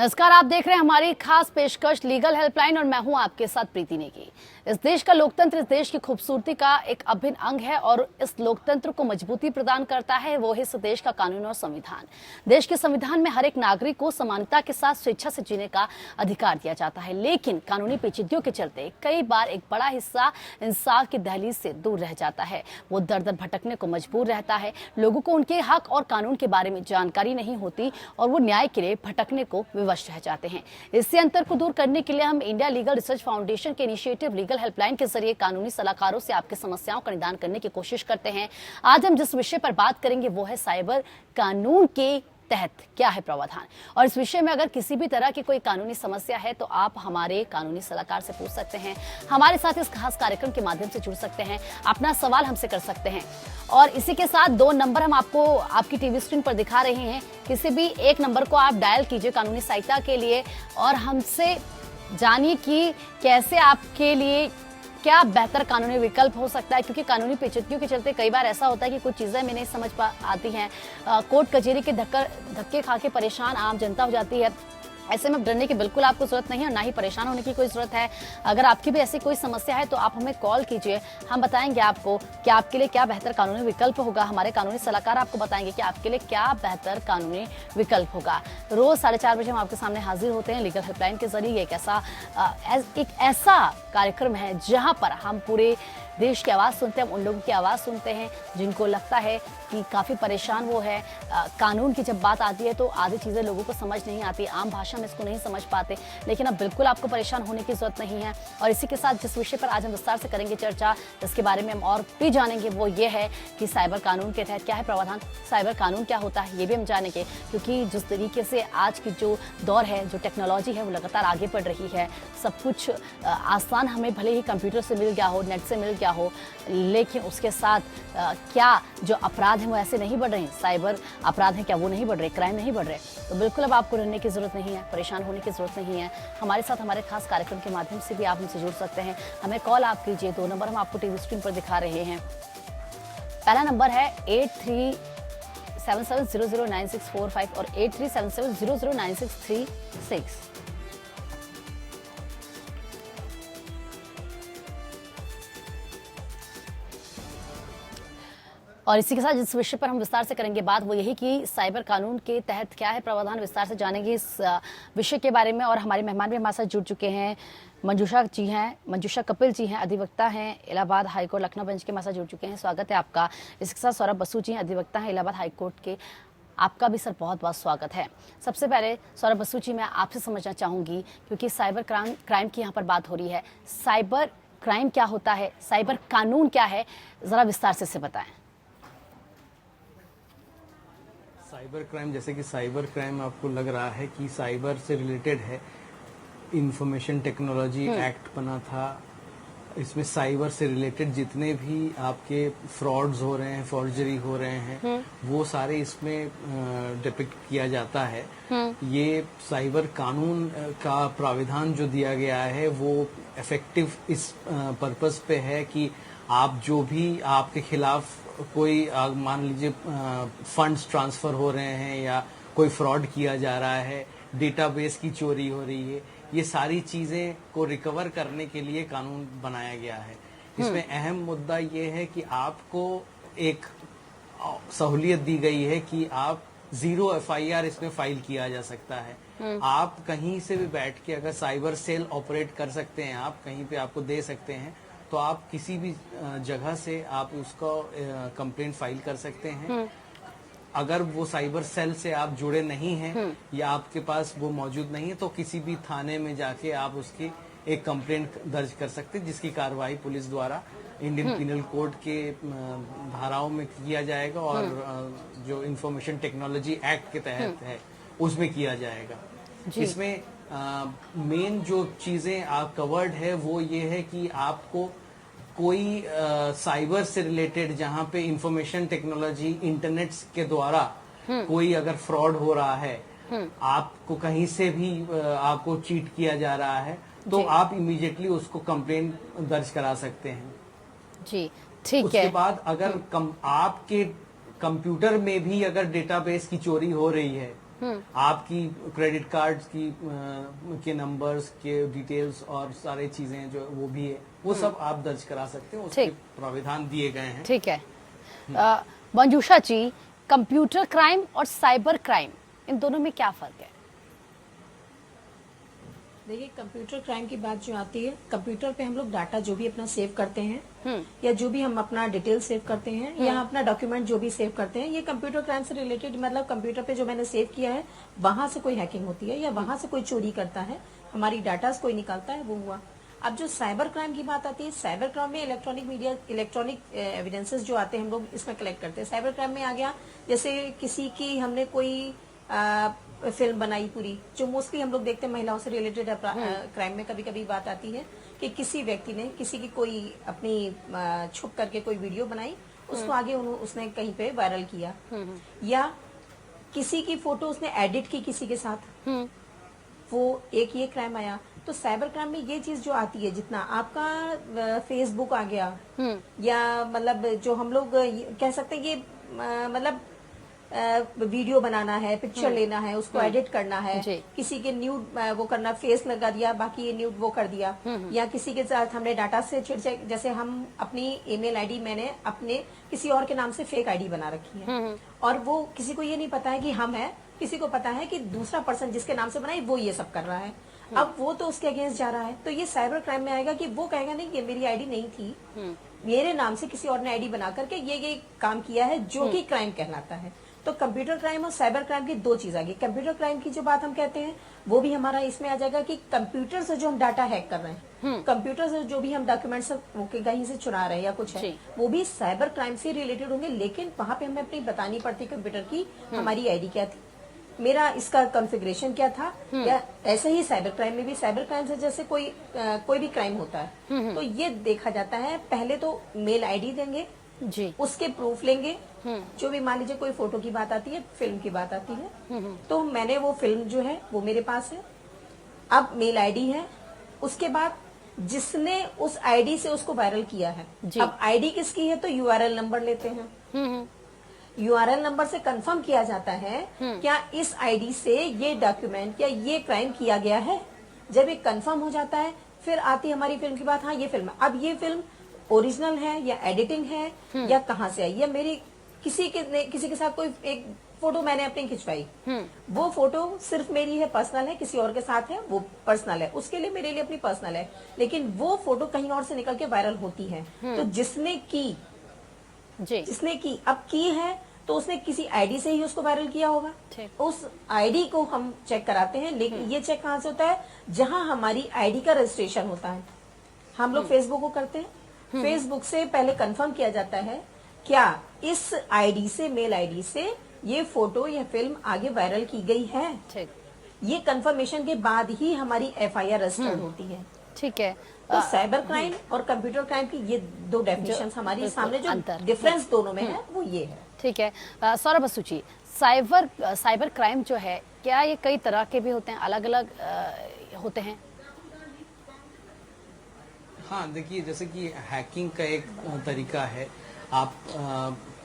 नमस्कार, आप देख रहे हैं हमारी खास पेशकश लीगल हेल्पलाइन और मैं हूं आपके साथ प्रीति नेगी। इस देश का लोकतंत्र इस देश की खूबसूरती का एक अभिन्न अंग है और इस लोकतंत्र को मजबूती प्रदान करता है वो है इस देश का कानून और संविधान। देश के संविधान में हर एक नागरिक को समानता के साथ स्वेच्छा से जीने का अधिकार दिया जाता है, लेकिन कानूनी पेचीदगियों के चलते कई बार एक बड़ा हिस्सा इंसाफ की दहलीज से दूर रह जाता है। वो दर दर भटकने को मजबूर रहता है। लोगों को उनके हक और कानून के बारे में जानकारी नहीं होती और वो न्याय के लिए भटकने को विवश रह जाते हैं। इससे अंतर को दूर करने के लिए हम इंडिया लीगल रिसर्च फाउंडेशन के इनिशिएटिव लीगल हेल्पलाइन के जरिए कानूनी सलाहकारों से आपकी समस्याओं का निदान करने की कोशिश करते हैं। आज हम जिस विषय पर बात करेंगे वो है साइबर कानून के तहत क्या है प्रावधान, और इस विषय में अगर किसी भी तरह की कोई कानूनी समस्या है तो आप हमारे कानूनी सलाहकार से पूछ सकते हैं। हमारे साथ इस खास कार्यक्रम के माध्यम से जुड़ सकते हैं, अपना सवाल हमसे कर सकते हैं। और इसी के साथ 2 नंबर हम आपको आपकी टीवी स्क्रीन पर दिखा रहे हैं। किसी भी एक नंबर को आप डायल कीजिए कानूनी सहायता के लिए और हमसे जानिए कि कैसे आपके लिए क्या बेहतर कानूनी विकल्प हो सकता है, क्योंकि कानूनी पेचीदगियों के चलते कई बार ऐसा होता है कि कुछ चीजें हमें नहीं समझ आती हैं। कोर्ट कचहरी के धक्के खा के परेशान आम जनता हो जाती है। ऐसे में डरने की बिल्कुल आपको जरूरत नहीं है और ना ही परेशान होने की कोई जरूरत है। अगर आपकी भी ऐसी कोई समस्या है तो आप हमें कॉल कीजिए, हम बताएंगे आपको कि आपके लिए क्या बेहतर कानूनी विकल्प होगा। हमारे कानूनी सलाहकार आपको बताएंगे कि आपके लिए क्या बेहतर कानूनी विकल्प होगा। रोज 4:30 बजे हम आपके सामने हाजिर होते हैं लीगल हेल्पलाइन के जरिए। एक ऐसा कार्यक्रम है जहां पर हम पूरे देश की आवाज़ सुनते हैं, उन लोगों की आवाज़ सुनते हैं जिनको लगता है कि काफ़ी परेशान वो है। कानून की जब बात आती है तो आधी चीज़ें लोगों को समझ नहीं आती, आम भाषा में इसको नहीं समझ पाते, लेकिन अब बिल्कुल आपको परेशान होने की ज़रूरत नहीं है। और इसी के साथ जिस विषय पर आज हम विस्तार से करेंगे चर्चा, जिसके बारे में हम और भी जानेंगे, वो ये है कि साइबर कानून के तहत क्या है प्रावधान, साइबर कानून क्या होता है, ये भी हम जानेंगे। क्योंकि जिस तरीके से आज की जो दौर है, जो टेक्नोलॉजी है, वो लगातार आगे बढ़ रही है। सब कुछ आसान हमें भले ही कंप्यूटर से मिल गया हो, नेट से मिल गया हो, लेकिन उसके साथ क्या जो अपराध हैं वो ऐसे नहीं बढ़ रहे हैं, साइबर अपराध हैं क्या वो नहीं बढ़ रहे, क्राइम नहीं बढ़ रहे। तो बिल्कुल अब आपको डरने की जरूरत नहीं है, परेशान होने की जरूरत नहीं है। हमारे साथ हमारे खास कार्यक्रम के माध्यम से भी आप हमसे जुड़ सकते हैं। हमें कॉल आप कीजिए, 2 नंबर हम आपको टीवी स्क्रीन पर दिखा रहे हैं। पहला नंबर है 8377009645 और 8377009636। और इसी के साथ जिस विषय पर हम विस्तार से करेंगे बात, वो यही कि साइबर कानून के तहत क्या है प्रावधान, विस्तार से जानेंगे इस विषय के बारे में। और हमारे मेहमान भी हमारे साथ जुड़ चुके हैं। मंजूषा जी हैं, मंजूषा कपिल जी हैं, अधिवक्ता हैं, इलाहाबाद हाईकोर्ट लखनऊ बेंच के हमारे साथ जुड़ चुके हैं। स्वागत है आपका। इसके साथ सौरभ बसु जी हैं, अधिवक्ता हैं, इलाहाबाद हाईकोर्ट के। आपका भी सर बहुत बहुत स्वागत है। सबसे पहले सौरभ बसु जी, मैं आपसे समझना चाहूँगी, क्योंकि साइबर क्राइम की यहाँ पर बात हो रही है, साइबर क्राइम क्या होता है, साइबर कानून क्या है, ज़रा विस्तार से बताएं। साइबर क्राइम, जैसे कि साइबर क्राइम आपको लग रहा है कि साइबर से रिलेटेड है। इंफॉर्मेशन टेक्नोलॉजी एक्ट बना था, इसमें साइबर से रिलेटेड जितने भी आपके फ्रॉड्स हो रहे हैं, फॉर्जरी हो रहे हैं, वो सारे इसमें डिपिक्ट किया जाता है। ये साइबर कानून का प्राविधान जो दिया गया है वो इफेक्टिव इस पर्पस पे है कि आप जो भी आपके खिलाफ कोई मान लीजिए फंड्स ट्रांसफर हो रहे हैं या कोई फ्रॉड किया जा रहा है, डेटाबेस की चोरी हो रही है, ये सारी चीजें को रिकवर करने के लिए कानून बनाया गया है। इसमें अहम मुद्दा ये है कि आपको एक सहूलियत दी गई है कि आप 0 FIR इसमें फाइल किया जा सकता है। आप कहीं से भी बैठ के, अगर साइबर सेल ऑपरेट कर सकते हैं, आप कहीं पे आपको दे सकते हैं, तो आप किसी भी जगह से आप उसका कंप्लेंट फाइल कर सकते हैं। अगर वो साइबर सेल से आप जुड़े नहीं हैं या आपके पास वो मौजूद नहीं है, तो किसी भी थाने में जाके आप उसकी एक कंप्लेंट दर्ज कर सकते हैं, जिसकी कार्रवाई पुलिस द्वारा इंडियन पिनल कोड के धाराओं में किया जाएगा और जो इंफॉर्मेशन टेक्नोलॉजी एक्ट के तहत है उसमें किया जाएगा। इसमें मेन जो चीजें आप कवर्ड है वो ये है कि आपको कोई साइबर से रिलेटेड, जहां पे इंफॉर्मेशन टेक्नोलॉजी इंटरनेट के द्वारा कोई अगर फ्रॉड हो रहा है, आपको कहीं से भी आपको चीट किया जा रहा है, तो आप इमीडिएटली उसको कंप्लेंट दर्ज करा सकते हैं। जी, ठीक है। उसके बाद अगर आपके कंप्यूटर में भी अगर डेटाबेस की चोरी हो रही है, आपकी क्रेडिट कार्ड की के नंबर्स के डिटेल्स और सारे चीजें जो वो भी है वो सब आप दर्ज करा सकते हैं, उसके ठीक। प्राविधान दिए गए हैं। ठीक है। मंजूषा जी, कंप्यूटर क्राइम और साइबर क्राइम, इन दोनों में क्या फर्क है? देखिए, कंप्यूटर क्राइम की बात जो आती है, कंप्यूटर पे हम लोग डाटा जो भी अपना सेव करते हैं या जो भी हम अपना डिटेल सेव करते हैं या अपना डॉक्यूमेंट जो भी सेव करते हैं, ये कंप्यूटर क्राइम से रिलेटेड, मतलब कंप्यूटर पे जो मैंने सेव किया है वहां से कोई हैकिंग होती है या वहां से कोई चोरी करता है, हमारी डाटा कोई निकालता है, वो हुआ। अब जो साइबर क्राइम की बात आती है, साइबर क्राइम में इलेक्ट्रॉनिक मीडिया, इलेक्ट्रॉनिक एविडेंसेस जो आते हैं हम लोग इसमें कलेक्ट करते हैं। साइबर क्राइम में आ गया जैसे किसी की हमने कोई फिल्म बनाई पूरी, जो मोस्टली हम लोग देखते हैं महिलाओं से रिलेटेड क्राइम में कभी कभी बात आती है कि किसी व्यक्ति ने किसी की कोई अपनी छुप करके कोई वीडियो बनाई, उसको आगे उसने कहीं पे वायरल किया, या किसी की फोटो उसने एडिट की किसी के साथ, वो एक ये क्राइम आया। तो साइबर क्राइम में ये चीज जो आती है, जितना आपका फेसबुक आ गया या मतलब जो हम लोग कह सकते हैं ये मतलब वीडियो बनाना है, पिक्चर लेना है, उसको एडिट करना है, किसी के न्यूड वो करना, फेस लगा दिया, बाकी ये न्यूड वो कर दिया, या किसी के साथ हमने डाटा से छेड़छाड़, जैसे हम अपनी ईमेल आईडी मैंने अपने किसी और के नाम से फेक आईडी बना रखी है और वो किसी को ये नहीं पता है कि हम है, किसी को पता है कि दूसरा पर्सन जिसके नाम से बनाई वो ये सब कर रहा है। अब वो तो उसके अगेंस्ट जा रहा है, तो ये साइबर क्राइम में आएगा कि वो कहेगा नहीं, ये मेरी आईडी नहीं थी, मेरे नाम से किसी और ने आईडी बना करके ये काम किया है, जो कि क्राइम कहलाता है। तो कंप्यूटर क्राइम और साइबर क्राइम की दो चीज आ गई। कंप्यूटर क्राइम की जो बात हम कहते हैं वो भी हमारा इसमें आ जाएगा कि कंप्यूटर से जो हम डाटा हैक कर रहे हैं, कंप्यूटर से जो भी हम डॉक्यूमेंट्स कहीं से चुरा रहे हैं या कुछ है, वो भी साइबर क्राइम से रिलेटेड होंगे। लेकिन वहां पे हमें अपनी बतानी पड़ती कंप्यूटर की हमारी आईडी क्या थी, मेरा इसका कॉन्फ़िगरेशन क्या था, या ऐसे ही साइबर क्राइम में भी, साइबर क्राइम से जैसे कोई भी क्राइम होता है तो ये देखा जाता है, पहले तो मेल आईडी देंगे जी, उसके प्रूफ लेंगे, जो भी मान लीजिए कोई फोटो की बात आती है, फिल्म की बात आती है, तो मैंने वो फिल्म जो है वो मेरे पास है, अब मेल आईडी है, उसके बाद जिसने उस आईडी से उसको वायरल किया है, अब आईडी किसकी है तो यूआरएल नंबर लेते हैं, यूआरएल नंबर से कंफर्म किया जाता है क्या इस आईडी से ये डॉक्यूमेंट या ये क्राइम किया गया है। जब ये कंफर्म हो जाता है फिर आती है हमारी फिल्म की बात, हाँ ये फिल्म, अब ये फिल्म ओरिजिनल है या एडिटिंग है या कहाँ से आई, या मेरी किसी के साथ कोई एक फोटो मैंने अपनी खिंचवाई, वो फोटो सिर्फ मेरी है, पर्सनल है, किसी और के साथ है वो पर्सनल है, उसके लिए मेरे लिए अपनी पर्सनल है, लेकिन वो फोटो कहीं और से निकल के वायरल होती है। तो जिसने की अब की है तो उसने किसी आईडी से ही उसको वायरल किया होगा, उस आईडी को हम चेक कराते हैं। लेकिन ये चेक कहाँ से होता है, जहां हमारी आईडी का रजिस्ट्रेशन होता है। हम लोग फेसबुक को करते हैं, फेसबुक से पहले कंफर्म किया जाता है क्या इस आईडी से, मेल आईडी से ये फोटो या फिल्म आगे वायरल की गई है। ये कंफर्मेशन के बाद ही हमारी एफआईआर रजिस्टर्ड होती है। ठीक है। तो साइबर क्राइम और कंप्यूटर क्राइम की ये दो डेफिनेशन हमारे सामने, जो डिफरेंस दोनों में है वो ये है। ठीक है। सौरभ बसु जी, साइबर क्राइम जो है, क्या ये कई तरह के भी होते हैं, अलग अलग होते हैं? हाँ, देखिए, जैसे कि हैकिंग का एक तरीका है, आप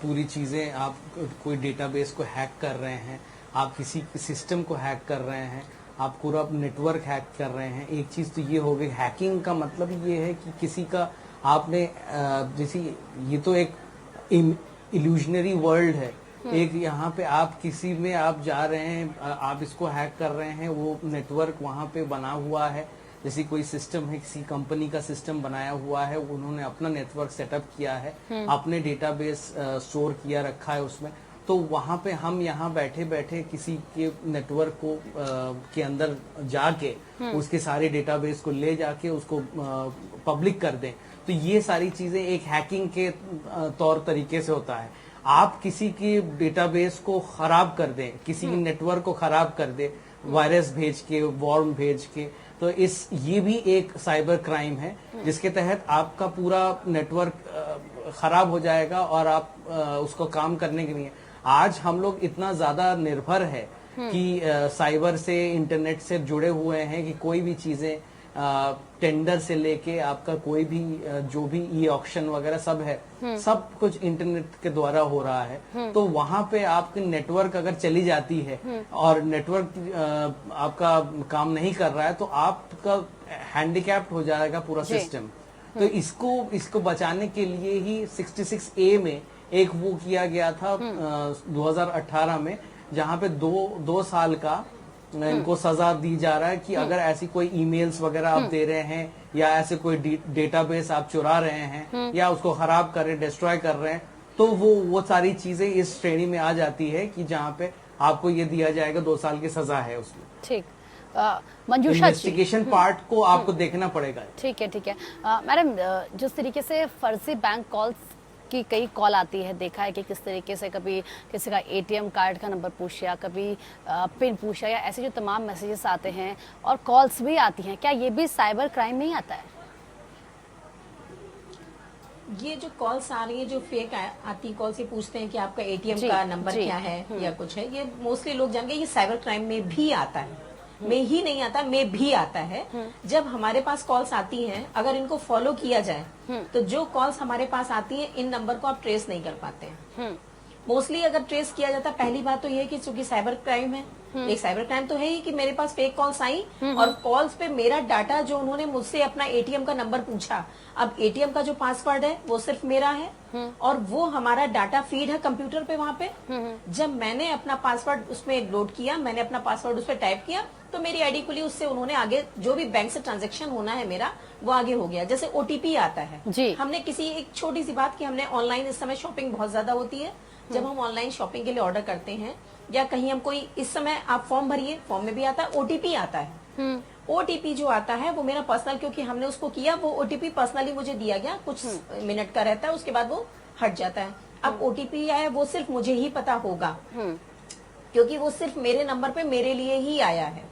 पूरी चीज़ें, आप कोई डेटाबेस को हैक कर रहे हैं, आप किसी सिस्टम को हैक कर रहे हैं, आप पूरा नेटवर्क हैक कर रहे हैं। एक चीज़ तो ये हो गई। हैकिंग का मतलब ये है कि किसी का आपने जैसे, ये तो एक इल्यूजनरी वर्ल्ड है, एक यहाँ पे आप किसी में आप जा रहे हैं, आप इसको हैक कर रहे हैं, वो नेटवर्क वहाँ पे बना हुआ है, जैसे कोई सिस्टम है, किसी कंपनी का सिस्टम बनाया हुआ है, उन्होंने अपना नेटवर्क सेटअप किया है, अपने डेटाबेस स्टोर किया रखा है उसमें, तो वहाँ पे हम यहाँ बैठे बैठे किसी के नेटवर्क को के अंदर जाके उसके सारे डेटाबेस को ले जाके उसको पब्लिक कर दें, तो ये सारी चीजें एक हैकिंग के तौर तरीके से होता है। आप किसी की डेटाबेस को खराब कर दें, किसी नेटवर्क को खराब कर दे, वायरस भेज के, वॉर्म भेज के, तो ये भी एक साइबर क्राइम है, जिसके तहत आपका पूरा नेटवर्क खराब हो जाएगा और आप उसको काम करने के लिए। आज हम लोग इतना ज्यादा निर्भर है कि साइबर से, इंटरनेट से जुड़े हुए हैं कि कोई भी चीजें टेंडर से लेके आपका कोई भी जो भी ई ऑक्शन वगैरह सब है, सब कुछ इंटरनेट के द्वारा हो रहा है। तो वहां पे आपकी नेटवर्क अगर चली जाती है और नेटवर्क आपका काम नहीं कर रहा है तो आपका हैंडीकैप्ड हो जाएगा पूरा सिस्टम। तो इसको बचाने के लिए ही 66A में एक वो किया गया था 2018 में, जहां पे 2 साल का इनको सजा दी जा रहा है कि अगर ऐसी कोई ईमेल्स वगैरह आप दे रहे हैं या ऐसे कोई डेटाबेस आप चुरा रहे हैं या उसको खराब कर रहे हैं, डिस्ट्रॉय कर रहे हैं, तो वो सारी चीजें इस श्रेणी में आ जाती है कि जहां पे आपको ये दिया जाएगा 2 साल की सजा है उसमें। ठीक, मंजूषा जी, इन्वेस्टिगेशन पार्ट को आपको देखना पड़ेगा। ठीक है। मैडम, जिस तरीके से फर्जी बैंक कॉल्स की कई कॉल आती है, देखा है कि किस तरीके से कभी किसी का ATM कार्ड का नंबर पूछ लिया, कभी पिन पूछा, या ऐसे जो तमाम मैसेजेस आते हैं और कॉल्स भी आती हैं, क्या ये भी साइबर क्राइम में ही आता है? ये जो कॉल्स आ रही है, जो फेक आती कॉल से पूछते हैं कि आपका ATM जी, का नंबर जी, क्या है या कुछ है, ये मोस्टली लोग जानेंगे ये साइबर क्राइम में भी आता है। में ही नहीं आता, में भी आता है। जब हमारे पास कॉल्स आती हैं, अगर इनको फॉलो किया जाए तो जो कॉल्स हमारे पास आती हैं, इन नंबर को आप ट्रेस नहीं कर पाते हैं। मोस्टली अगर ट्रेस किया जाता, पहली बात तो ये है कि चूंकि साइबर क्राइम है, एक साइबर क्राइम तो है ही कि मेरे पास फेक कॉल्स आई और कॉल्स पे मेरा डाटा, जो उन्होंने मुझसे अपना ATM का नंबर पूछा, अब ATM का जो पासवर्ड है वो सिर्फ मेरा है और वो हमारा डाटा फीड है कंप्यूटर पे। वहां पे जब मैंने अपना पासवर्ड उसमें लोड किया, मैंने अपना पासवर्ड उस पर टाइप किया, तो मेरी आईडी खुली, उससे उन्होंने आगे जो भी बैंक से ट्रांजैक्शन होना है मेरा, वो आगे हो गया। जैसे OTP आता है जी। हमने किसी एक छोटी सी बात की, हमने ऑनलाइन इस समय शॉपिंग बहुत ज्यादा होती है, जब हम ऑनलाइन शॉपिंग के लिए ऑर्डर करते हैं या कहीं हम कोई, इस समय आप फॉर्म भरिए, फॉर्म में भी आता है OTP आता है। OTP जो आता है वो मेरा पर्सनल, क्योंकि हमने उसको किया, वो OTP पर्सनली मुझे दिया गया, कुछ मिनट का रहता है, उसके बाद वो हट जाता है। अब OTP आया, वो सिर्फ मुझे ही पता होगा क्योंकि वो सिर्फ मेरे नंबर पे मेरे लिए ही आया है।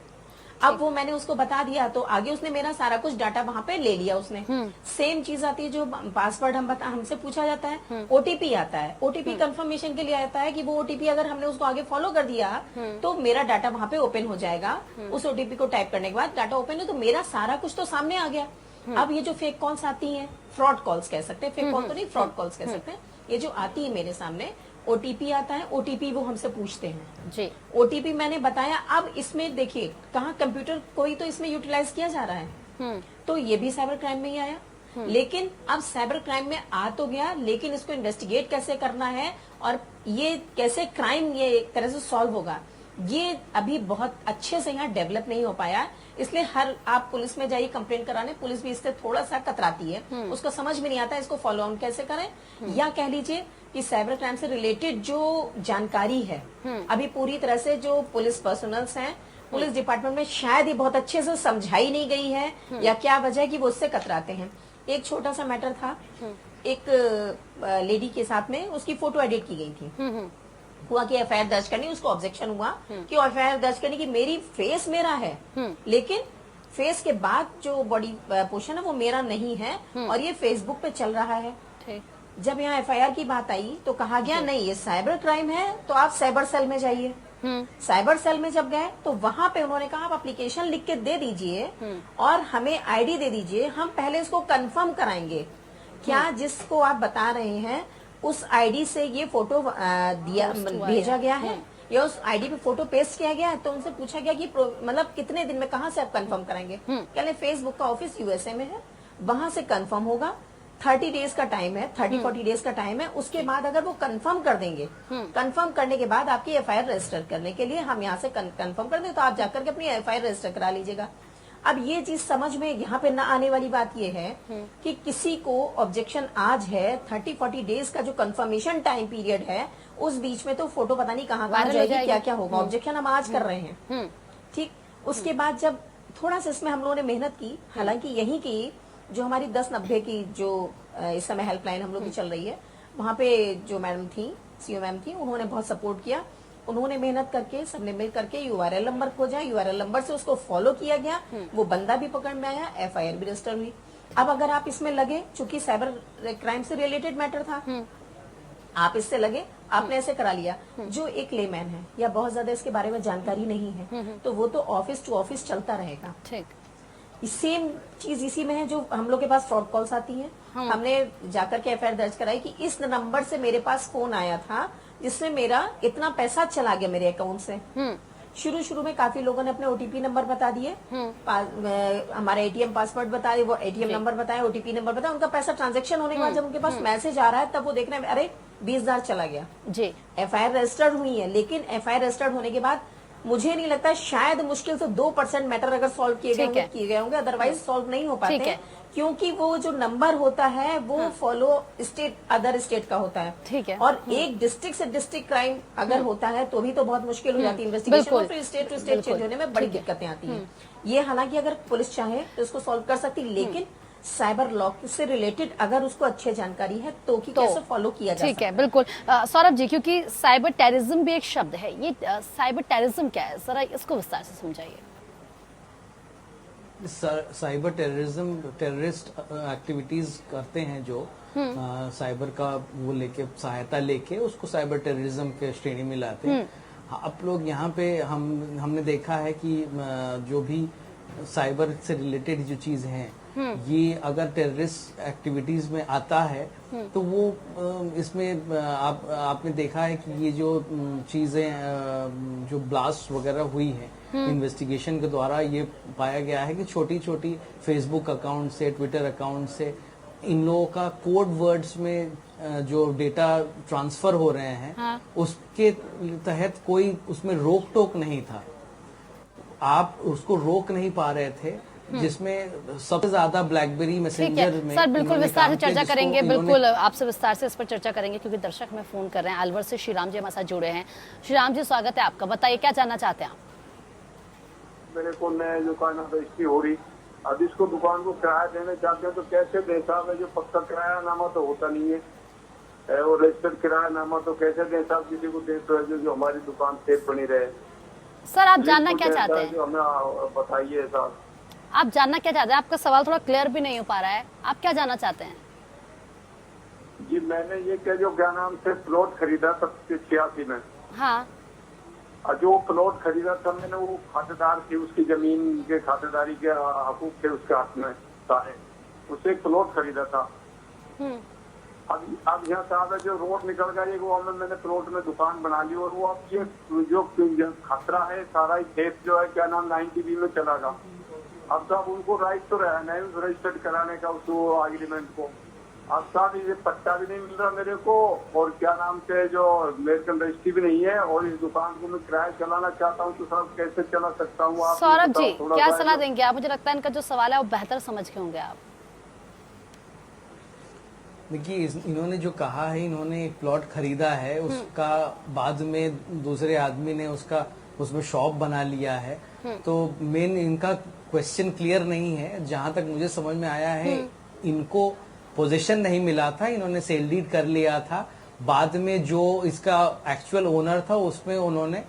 अब वो मैंने उसको बता दिया तो आगे उसने मेरा सारा कुछ डाटा वहां पे ले लिया उसने। सेम चीज आती है, जो पासवर्ड हमसे पूछा जाता है, OTP आता है, OTP कंफर्मेशन के लिए आता है कि वो OTP अगर हमने उसको आगे फॉलो कर दिया तो मेरा डाटा वहां पे ओपन हो जाएगा। उस OTP को टाइप करने के बाद डाटा ओपन है तो मेरा सारा कुछ तो सामने आ गया। अब ये जो फेक कॉल्स आती हैं, फ्रॉड कॉल्स कह सकते हैं, फेक कॉल तो नहीं, फ्रॉड कॉल्स कह सकते हैं, ये जो आती है मेरे सामने, OTP आता है, OTP वो हमसे पूछते हैं जी। OTP मैंने बताया। अब इसमें देखिए कहाँ कंप्यूटर कोई तो इसमें यूटिलाइज किया जा रहा है, तो ये भी साइबर क्राइम में ही आया। लेकिन अब साइबर क्राइम में आ तो गया, लेकिन इसको इन्वेस्टिगेट कैसे करना है और ये कैसे क्राइम ये एक तरह से सॉल्व होगा, ये अभी बहुत अच्छे से यहाँ डेवलप नहीं हो पाया। इसलिए हर आप पुलिस में जाइए कंप्लेंट कराने, पुलिस भी इससे थोड़ा सा कतराती है, उसको समझ में नहीं आता इसको फॉलो ऑन कैसे करें। या कह लीजिए कि साइबर क्राइम से रिलेटेड जो जानकारी है, अभी पूरी तरह से जो पुलिस पर्सनल्स हैं, पुलिस डिपार्टमेंट में शायद ही बहुत अच्छे से समझाई नहीं गई है, या क्या वजह है कि वो उससे कतराते हैं। एक छोटा सा मैटर था, एक लेडी के साथ में उसकी फोटो एडिट की गई थी, हुआ कि FIR दर्ज करनी, उसको ऑब्जेक्शन हुआ कि FIR दर्ज करने की, मेरी फेस मेरा है लेकिन फेस के बाद जो बॉडी पोर्शन है वो मेरा नहीं है और ये फेसबुक पे चल रहा है। जब यहाँ FIR की बात आई तो कहा गया नहीं ये साइबर क्राइम है, तो आप साइबर सेल में जाइए। साइबर सेल में जब गए तो वहां पे उन्होंने कहा आप एप्लीकेशन लिख के दे दीजिए और हमें ID दे दीजिए, हम पहले इसको कंफर्म कराएंगे क्या जिसको आप बता रहे हैं उस ID से ये फोटो भेजा गया है या उस ID पे फोटो पेस्ट किया गया है। तो उनसे पूछा गया कि मतलब कितने दिन में, कहाँ से आप कंफर्म कराएंगे। कहले फेसबुक का ऑफिस USA में है, वहां से कंफर्म होगा, 30 डेज का टाइम है, 30-40 डेज का टाइम है। उसके बाद अगर वो कंफर्म कर देंगे, कंफर्म करने के बाद आपकी FIR रजिस्टर करने के लिए हम यहाँ से कंफर्म कर दें तो आप जाकर के अपनी FIR रजिस्टर करा लीजिएगा। अब ये चीज समझ में यहाँ पे न आने वाली बात ये है कि किसी को ऑब्जेक्शन आज है, 30-40 डेज का जो कंफर्मेशन टाइम पीरियड है, उस बीच में तो फोटो पता नहीं कहाँ जाएगी, क्या क्या होगा। ऑब्जेक्शन हम आज कर रहे हैं, ठीक। उसके बाद जब थोड़ा सा इसमें हम लोगों ने मेहनत की, हालांकि यही की जो हमारी 1090 की जो इस समय हेल्पलाइन हम लोग की चल रही है, वहाँ पे जो मैडम थी, CO मैम थी, उन्होंने बहुत सपोर्ट किया। उन्होंने मेहनत करके सबने मिल करके URL नंबर खोजा, URL नंबर से उसको फॉलो किया गया, वो बंदा भी पकड़ में आया, FIR भी रजिस्टर हुई। अब अगर आप इसमें लगे, चूंकि साइबर क्राइम से रिलेटेड मैटर था, आप इससे लगे, आपने ऐसे करा लिया। जो एक लेमैन है या बहुत ज्यादा इसके बारे में जानकारी नहीं है, तो वो तो ऑफिस टू ऑफिस चलता रहेगा। ठीक। सेम चीज इसी में है जो हम लोग के पास फ्रॉड कॉल्स आती हैं। हमने जाकर के एफआईआर दर्ज कराई कि इस नंबर से मेरे पास फोन आया था जिसमें मेरा इतना पैसा चला गया मेरे अकाउंट से। शुरू में काफी लोगों ने अपने ओटीपी नंबर बता दिए, हमारा एटीएम पासवर्ड बता दिए, वो एटीएम नंबर बताया, ओटीपी नंबर बताया, उनका पैसा ट्रांजैक्शन होने के बाद जब उनके पास मैसेज आ रहा है तब वो देख रहे हैं अरे 20,000 चला गया जी। एफआईआर रजिस्टर्ड हुई है, लेकिन एफआईआर रजिस्टर्ड होने के बाद मुझे नहीं लगता, शायद मुश्किल से 2% मैटर अगर सॉल्व किए गए होंगे, अदरवाइज सॉल्व नहीं हो पाते हैं, क्योंकि वो जो नंबर होता है वो फॉलो स्टेट अदर स्टेट का होता है। ठीक है। और एक डिस्ट्रिक्ट से डिस्ट्रिक्ट क्राइम अगर होता है तो भी तो बहुत मुश्किल हो जाती है इन्वेस्टिगेशन, और फिर स्टेट टू स्टेट चेंज होने में बड़ी दिक्कतें आती हैं। ये हालांकि अगर पुलिस चाहे तो इसको सॉल्व कर सकती, लेकिन साइबर लॉ से रिलेटेड अगर उसको अच्छी जानकारी है तो कि कैसे फॉलो किया जा। ठीक है, बिल्कुल सौरभ जी, क्योंकि साइबर टेररिज्म भी एक शब्द है, ये साइबर टेररिज्म क्या है, जरा इसको विस्तार से समझाइए। साइबर टेररिज्म टेररिस्ट एक्टिविटीज करते हैं जो साइबर का वो लेके सहायता लेके उसको साइबर टेररिज्म के श्रेणी में लाते हैं। आप लोग यहाँ पे हमने देखा है कि जो भी साइबर से रिलेटेड जो चीज हैं ये अगर टेररिस्ट एक्टिविटीज में आता है तो वो इसमें आपने देखा है कि ये जो चीजें जो ब्लास्ट वगैरह हुई है इन्वेस्टिगेशन के द्वारा ये पाया गया है कि छोटी छोटी फेसबुक अकाउंट से, ट्विटर अकाउंट से इन लोगों का कोड वर्ड्स में जो डेटा ट्रांसफर हो रहे हैं उसके तहत कोई उसमें रोक टोक नहीं था, आप उसको रोक नहीं पा रहे थे, जिसमें सबसे ज्यादा ब्लैकबेरी मैसेंजर में। सर बिल्कुल विस्तार से चर्चा करेंगे, बिल्कुल आपसे विस्तार से इस पर चर्चा करेंगे, क्योंकि दर्शक में फोन कर रहे हैं। अलवर से श्रीराम जी हमारे साथ जुड़े हैं। श्रीराम जी, स्वागत है आपका, बताइए क्या जानना चाहते हैं आप। मेरे को नया दुकान रजिस्ट्री हो रही, अब इसको दुकान को किराया देना चाहते हैं तो कैसे दे साहब? है जो पक्का किराया नामा तो होता नहीं है, और रजिस्टर्ड किराया नामा तो कैसे दे साहब? किसी को दे तो जो हमारी दुकान सेफ बनी रहे। सर आप जानना क्या चाहते हैं, हमें बताइए साहब। आप जानना क्या चाहते हैं? आपका सवाल थोड़ा क्लियर भी नहीं हो पा रहा है, आप क्या जानना चाहते हैं? जी मैंने ये क्या जो क्या नाम से प्लॉट खरीदा था 86 में। हाँ। और जो प्लॉट खरीदा था मैंने, वो खातेदार थी, उसकी जमीन के खातेदारी के हकूक थे उसके हाथ में सारे, उससे एक प्लॉट खरीदा था। अब यहाँ साहब जो रोड निकल गया, वो मैंने प्लॉट में दुकान बना ली, और वो अब ये जो खतरा है सारा ही खेत जो है क्या नाम 90B में चला गया। अब साहब उनको राइट तो रहा नहीं रजिस्टर्ड कराने का उस एग्रीमेंट को, अब साहब ये पट्टा भी नहीं मिल रहा मेरे को, और क्या नाम से जो अमेरिकन रजिस्ट्री भी नहीं है, और इस दुकान को मैं किराया चलाना चाहता हूँ तो साहब कैसे चला सकता हूँ? आप सौरभ जी क्या सलाह देंगे आप? मुझे लगता है इनका जो सवाल है वो बेहतर समझ के होंगे आप। देखिए इन्होंने जो कहा है, इन्होंने एक प्लॉट खरीदा है, उसका बाद में दूसरे आदमी ने उसमें शॉप बना लिया है, तो मेन इनका क्वेश्चन क्लियर नहीं है। जहां तक मुझे समझ में आया है इनको पोजीशन नहीं मिला था, इन्होंने सेल डीड कर लिया था, बाद में जो इसका एक्चुअल ओनर था उसमें उन्होंने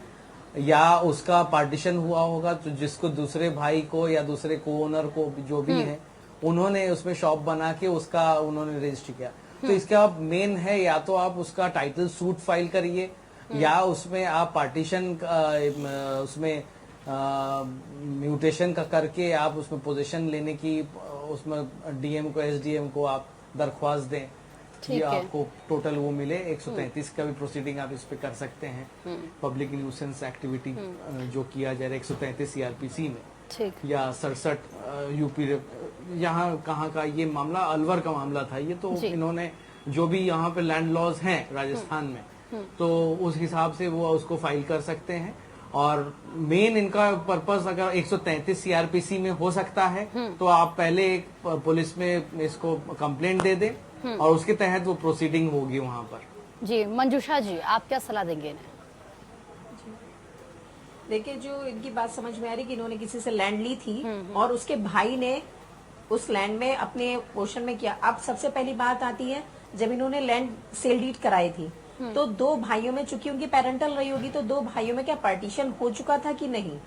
या उसका पार्टीशन हुआ होगा तो जिसको दूसरे भाई को या दूसरे को ओनर को जो भी है उन्होंने उसमें शॉप बना के उसका उन्होंने रजिस्टर किया। तो इसका मेन है या तो आप उसका टाइटल सूट फाइल करिए या उसमें आप पार्टीशन उसमें म्यूटेशन का करके आप उसमें पोजीशन लेने की उसमें डीएम को एसडीएम को आप दरख्वास्त दें कि आपको टोटल वो मिले। 133 का भी प्रोसीडिंग आप इस पे कर सकते हैं, पब्लिक न्यूसेंस एक्टिविटी जो किया जा रहा है 133 सीआरपीसी में, या 67 यूपी। यहाँ कहाँ का ये मामला अलवर का मामला था ये, तो इन्होंने जो भी यहाँ पे लैंड लॉज हैं राजस्थान में तो उस हिसाब से वो उसको फाइल कर सकते हैं। और मेन इनका पर्पस अगर 133 सीआरपीसी में हो सकता है तो आप पहले एक पुलिस में इसको कंप्लेंट दे दें और उसके तहत वो प्रोसीडिंग होगी वहां पर। जी मंजूषा जी, आप क्या सलाह देंगे इन्हें? देखिए जो इनकी बात समझ में आ रही कि इन्होंने किसी से लैंड ली थी और उसके भाई ने उस लैंड में अपने पोर्शन में किया। अब सबसे पहली बात आती है जब इन्होंने लैंड सेल डीड कराई थी तो दो भाइयों में, चूंकि उनकी पेरेंटल रही होगी, तो दो भाइयों में क्या पार्टीशन हो चुका था कि नहीं?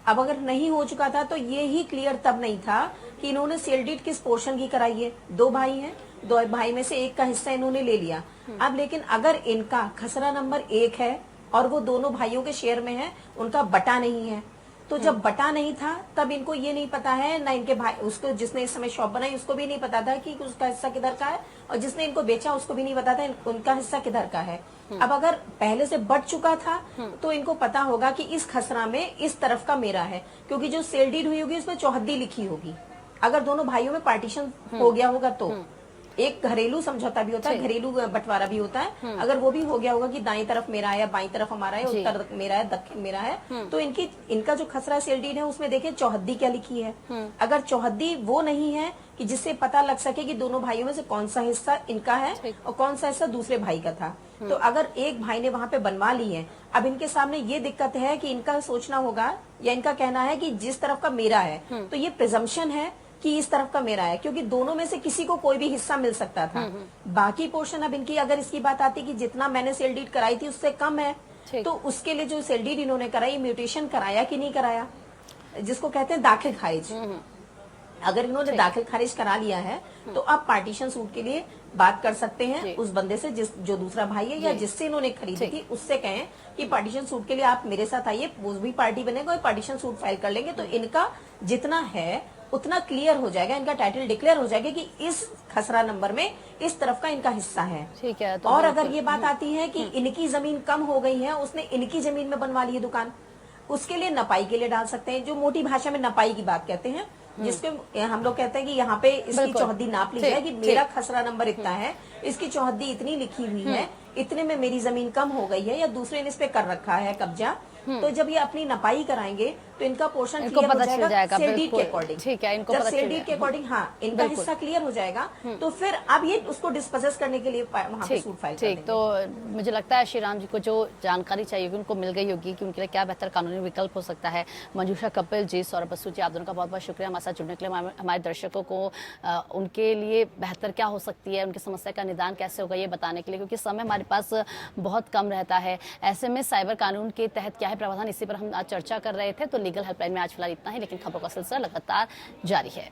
अब अगर नहीं हो चुका था तो ये ही क्लियर तब नहीं था कि इन्होंने सेल डीड किस पोर्शन की कराई है। दो भाई हैं, दो भाई में से एक का हिस्सा इन्होंने ले लिया। अब लेकिन अगर इनका खसरा नंबर 1 है और वो दोनों भाइयों के शेयर में है, उनका बटा नहीं है, तो जब बटा नहीं था तब इनको ये नहीं पता है, ना इनके भाई उसको जिसने इस समय शॉप बनाई उसको भी नहीं पता था कि उसका हिस्सा किधर का है, और जिसने इनको बेचा उसको भी नहीं पता था उनका हिस्सा किधर का है। अब अगर पहले से बट चुका था तो इनको पता होगा कि इस खसरा में इस तरफ का मेरा है, क्योंकि जो सेल डीड हुई होगी उसमें चौहद्दी लिखी होगी। अगर दोनों भाइयों में पार्टीशन हो गया होगा तो एक घरेलू समझौता भी होता है, घरेलू बंटवारा भी होता है। अगर वो भी हो गया होगा कि दाईं तरफ मेरा है या बाईं तरफ हमारा है, उत्तर मेरा है, दक्षिण मेरा है, तो इनका जो खसरा सेल डीड है उसमें देखिए चौहद्दी क्या लिखी है। अगर चौहद्दी वो नहीं है कि जिससे पता लग सके कि दोनों भाइयों में से कौन सा हिस्सा इनका है और कौन सा हिस्सा दूसरे भाई का था, तो अगर एक भाई ने वहां पे बनवा ली है, अब इनके सामने ये दिक्कत है कि इनका सोचना होगा या इनका कहना है कि जिस तरफ का मेरा है, तो ये प्रिजम्पशन है कि इस तरफ का मेरा है, क्योंकि दोनों में से किसी को कोई भी हिस्सा मिल सकता था। बाकी पोर्शन अब इनकी अगर इसकी बात आती कि जितना मैंने सेल डीड कराई थी उससे कम है, तो उसके लिए जो सेल डीड इन्होंने कराई, म्यूटेशन कराया कि नहीं कराया, जिसको कहते हैं दाखिल खारिज। अगर इन्होंने दाखिल खारिज करा लिया है तो आप पार्टीशन सूट के लिए बात कर सकते हैं उस बंदे से जो दूसरा भाई है या जिससे इन्होंने खरीदी थी, उससे कहें कि पार्टीशन सूट के लिए आप मेरे साथ आइए, वो भी पार्टी बनेगा और पार्टीशन सूट फाइल कर लेंगे, तो इनका जितना है उतना क्लियर हो जाएगा, इनका टाइटल डिक्लेयर हो जाएगा कि इस खसरा नंबर में इस तरफ का इनका हिस्सा है। ठीक है। तो और अगर ये बात आती है कि इनकी जमीन कम हो गई है, उसने इनकी जमीन में बनवा ली है दुकान, उसके लिए नपाई के लिए डाल सकते हैं, जो मोटी भाषा में नपाई की बात कहते हैं, जिसके हम लोग कहते हैं कि यहाँ पे इसकी चौहद्दी नाप ली जाए कि मेरा खसरा नंबर इतना है, इसकी चौहद्दी इतनी लिखी हुई है, इतने में मेरी जमीन कम हो गई है या दूसरे ने इस पे कर रखा है कब्जा, तो जब ये अपनी नपाई कराएंगे तो इनका पोर्शन क्लियर हो जाएगा सेल डीड के अकॉर्डिंग। ठीक है, इनको जब पता सेल डीड के अकॉर्डिंग इनका हिस्सा क्लियर हो जाएगा, तो फिर अब ये उसको डिस्पोजेस करने के लिए वहाँ पे सूट फाइल कर देंगे। तो मुझे लगता है श्री राम जी को जो जानकारी चाहिए होगी उनको मिल गई होगी कि उनके लिए क्या बेहतर कानूनी विकल्प हो सकता है। मंजूषा कपिल जी, सौरभ बसु जी, आप दोनों का बहुत बहुत शुक्रिया हमारे साथ जुड़ने के लिए। हमारे दर्शकों को उनके लिए बेहतर क्या हो सकती है, उनकी समस्या का निदान कैसे होगा ये बताने के लिए, क्योंकि समय हमारे पास बहुत कम रहता है। ऐसे में साइबर कानून के तहत क्या है प्रावधान, इसी पर हम आज चर्चा कर रहे थे। तो लीगल हेल्पलाइन में आज फिलहाल इतना ही, लेकिन खबरों का सिलसिला लगातार जारी है।